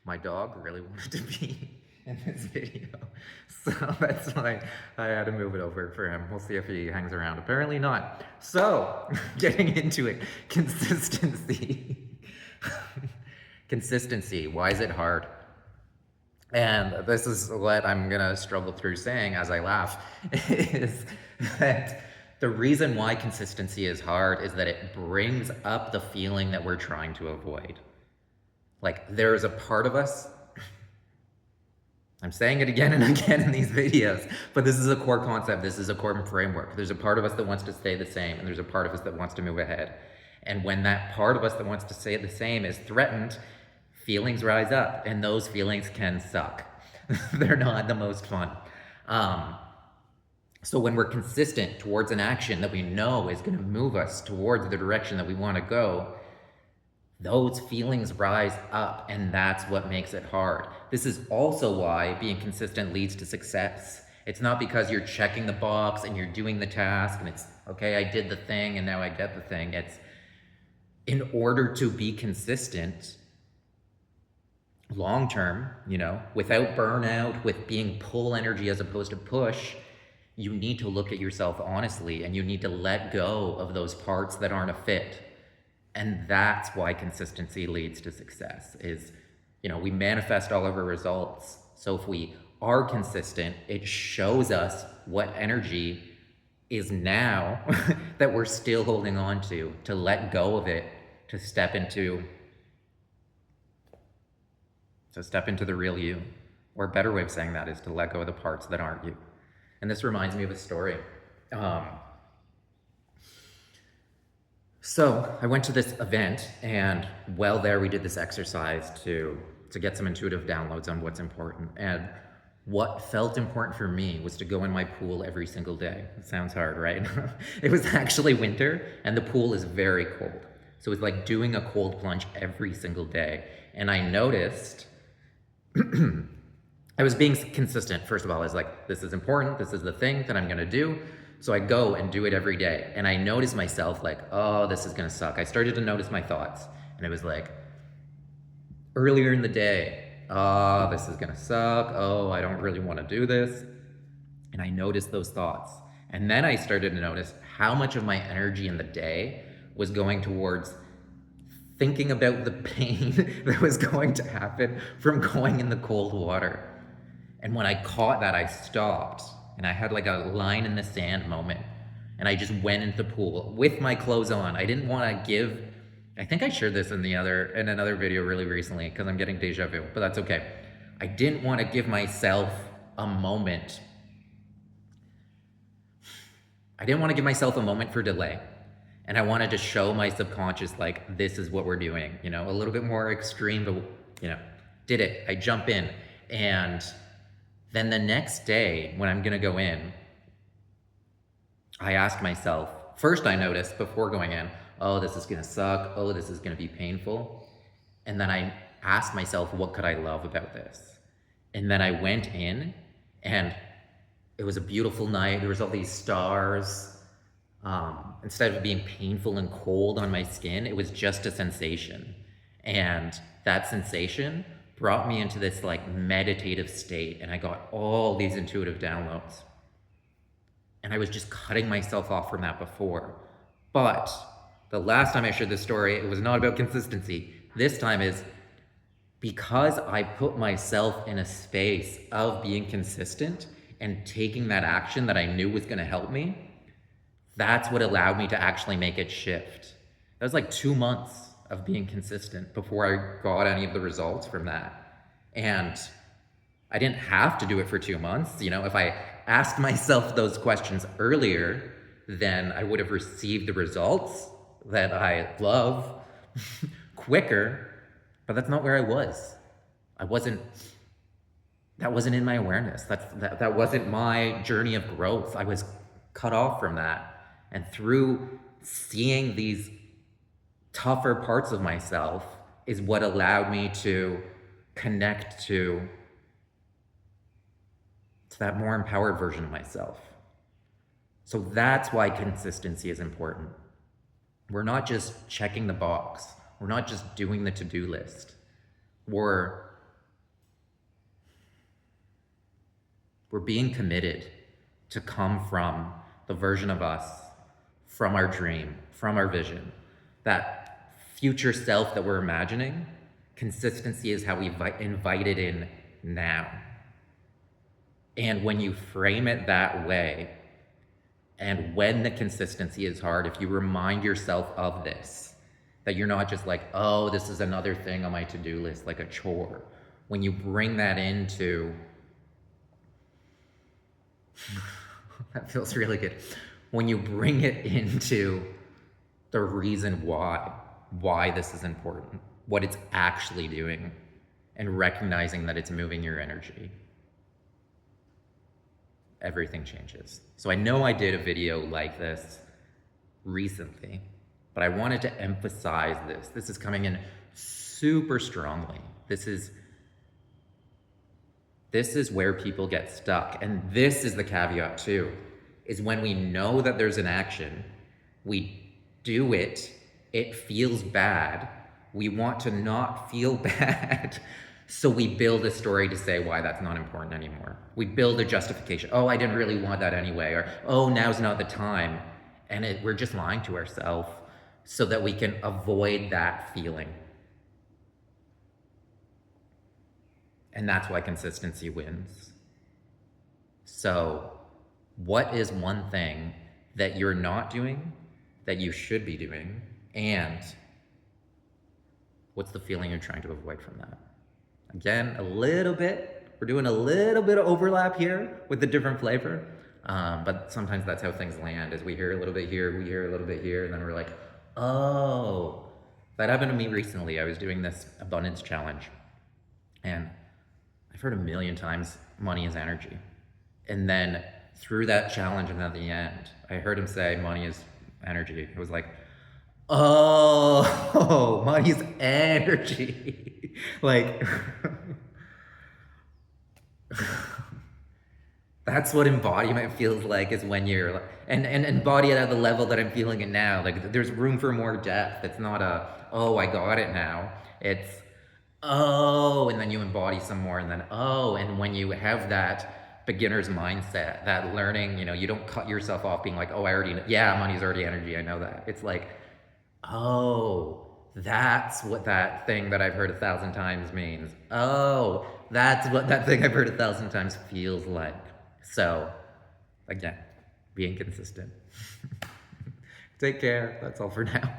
My dog really wanted to be in this video, so that's why I had to move it over for him. We'll see if he hangs around. Apparently not. So, getting into it, consistency. Consistency, why is it hard? And this is what I'm gonna struggle through saying as I laugh, is that the reason why consistency is hard is that it brings up the feeling that we're trying to avoid. Like, there's a part of us, I'm saying it again and again in these videos, but this is a core concept, this is a core framework. There's a part of us that wants to stay the same, and there's a part of us that wants to move ahead. And when that part of us that wants to stay the same is threatened, feelings rise up, and those feelings can suck. They're not the most fun. So when we're consistent towards an action that we know is going to move us towards the direction that we want to go, those feelings rise up, and that's what makes it hard. This is also why being consistent leads to success. It's not because you're checking the box and you're doing the task and it's, okay, I did the thing and now I get the thing. It's in order to be consistent long term, without burnout, with being pull energy as opposed to push, you need to look at yourself honestly and you need to let go of those parts that aren't a fit. And that's why consistency leads to success is, we manifest all of our results. So if we are consistent, it shows us what energy is now that we're still holding on to let go of it, to step into the real you. Or a better way of saying that is to let go of the parts that aren't you. And this reminds me of a story. So I went to this event, and while there we did this exercise to get some intuitive downloads on what's important. And what felt important for me was to go in my pool every single day. It sounds hard, right? It was actually winter, and the pool is very cold. So it was like doing a cold plunge every single day. And I noticed I was being consistent. First of all, I was like, this is important. This is the thing that I'm going to do. So I go and do it every day. And I noticed myself like, oh, this is going to suck. I started to notice my thoughts. And it was like, earlier in the day, oh, this is going to suck. Oh, I don't really want to do this. And I noticed those thoughts. And then I started to notice how much of my energy in the day was going towards thinking about the pain that was going to happen from going in the cold water. And when I caught that, I stopped and I had like a line in the sand moment. And I just went into the pool with my clothes on. I didn't want to give, I think I shared this in another video really recently because I'm getting deja vu, but that's okay. I didn't want to give myself a moment. I didn't want to give myself a moment for delay. And I wanted to show my subconscious, like, this is what we're doing, a little bit more extreme, but, did it. I jump in. And then the next day, when I'm going to go in, I ask myself, first I noticed before going in, oh, this is going to suck. Oh, this is going to be painful. And then I asked myself, what could I love about this? And then I went in, and it was a beautiful night. There was all these stars. Instead of it being painful and cold on my skin, it was just a sensation. And that sensation brought me into this like meditative state, and I got all these intuitive downloads. And I was just cutting myself off from that before. But the last time I shared this story, it was not about consistency. This time is because I put myself in a space of being consistent and taking that action that I knew was going to help me. That's what allowed me to actually make it shift. That was like 2 months of being consistent before I got any of the results from that. And I didn't have to do it for 2 months. If I asked myself those questions earlier, then I would have received the results that I love quicker. But that's not where I was. That wasn't in my awareness. That wasn't my journey of growth. I was cut off from that. And through seeing these tougher parts of myself is what allowed me to connect to that more empowered version of myself. So that's why consistency is important. We're not just checking the box. We're not just doing the to-do list. We're We're being committed to come from the version of us, from our dream, from our vision, that future self that we're imagining. Consistency is how we invite it in now. And when you frame it that way, and when the consistency is hard, if you remind yourself of this, that you're not just like, oh, this is another thing on my to-do list, like a chore. When you bring that into, that feels really good. When you bring it into the reason why this is important, what it's actually doing, and recognizing that it's moving your energy, everything changes. So I know I did a video like this recently, but I wanted to emphasize this. This is coming in super strongly. This is where people get stuck. And this is the caveat too, is when we know that there's an action, we do it, it feels bad. We want to not feel bad. So we build a story to say why that's not important anymore. We build a justification. Oh, I didn't really want that anyway. Or, oh, now's not the time. And we're just lying to ourselves so that we can avoid that feeling. And that's why consistency wins. So what is one thing that you're not doing that you should be doing? And what's the feeling you're trying to avoid from that? Again, we're doing a little bit of overlap here with the different flavor. But sometimes that's how things land, is we hear a little bit here, we hear a little bit here, and then we're like, oh. That happened to me recently. I was doing this abundance challenge, and I've heard a million times, money is energy. And then through that challenge and at the end, I heard him say, money is energy. It was like, oh, money's energy. Like, that's what embodiment feels like, is when you're, and embody it at the level that I'm feeling it now. Like, there's room for more depth. It's not a, oh, I got it now. It's, oh, and then you embody some more, and then, oh, and when you have that beginner's mindset, that learning, you don't cut yourself off being like, oh, I already know. Yeah, money's already energy, I know that. It's like, oh, that's what that thing that I've heard 1,000 times means. Oh, that's what that thing I've heard 1,000 times feels like. So, again, being consistent. Take care. That's all for now.